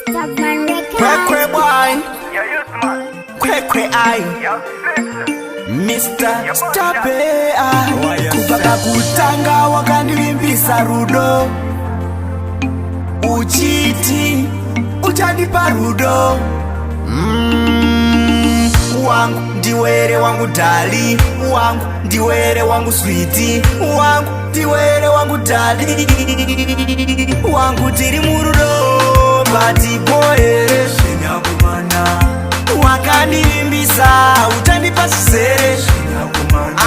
Kwe boy, kwe I, Mr. Stape kubaka kutanga wakandilimbisa rudo, uchiti uchandipa rudo. Wangu ndiwere wangu dali, wangu ndiwere wangu sweetie, wangu ndiwere wangu dali, wangu tiri murudo. Bati boy shinyakumana wakanimbisa utandipa sisere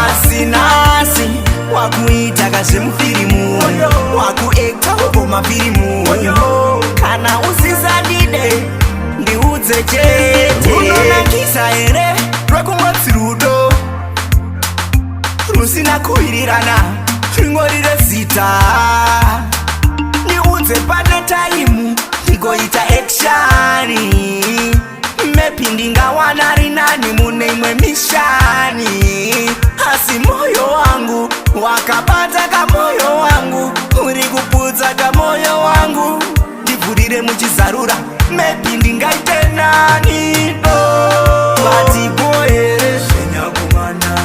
asinasi wakuita kaze mfirimu wakueka upo mafirimu kana usizadide ndiudze chete unonakisa ere rwekungotsi rudo rusina kuwirirana ringorire zita niudze pane taimu ndigoita ekshani mepi ndingawana rinani mune imwe mishani asi moyo wangu wakapata kamoyo wangu uri kuputsa kamoyo wangu ndivhurire muchizarura mepi ndingaite nani bati boyere shenyakumana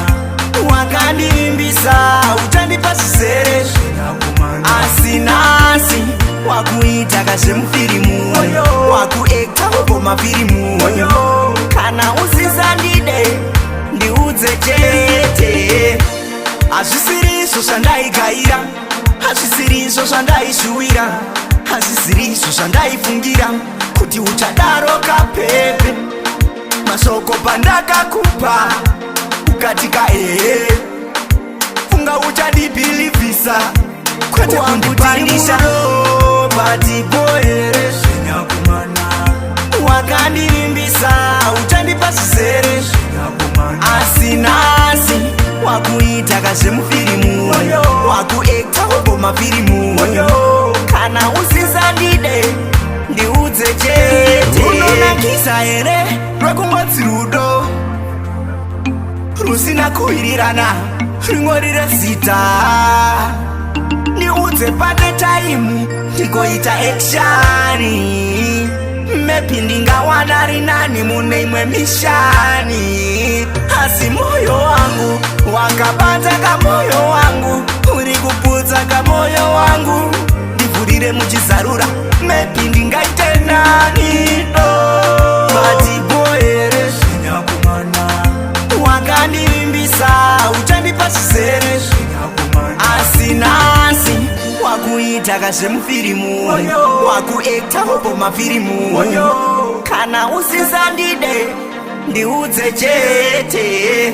wakandimbisa uchandipa sisere asinasi wakuita kaze mufirimu wakueka upo mafirimu kana usizandide ndiudze chete hazvisiriso zvandaigayira hazvisiriso zvandaishuwira hazvisiriso zvandaifungira kuti uchadaro kapepe masoko pandakakupa ukatika funga uchandibhilivhisa kwete kundipandisa. Bati boyere shinyakumana wakandilimbisa uchandipa sisere asinasi wakuita kaze mufirimu wakueka upo mafirimu kana usizandide ndiudze chete unonakisa ere rwekungotsi rudo rusina kuwirirana ringorire zita niudze pane taimu ndigoita ekshani mepi ndingawana rinani mune imwe mishani asi moyo wangu wakapata kamoyo wangu uri kuputsa kamoyo wangu ndivhurire muchizarura mepi ndingaite nani bati boyere shinyakumana wakandilimbisa uchandipa sisere asinasi wakuita kaze mufirimu wakuekta upo mafirimu kana usizandide ndiudze chete.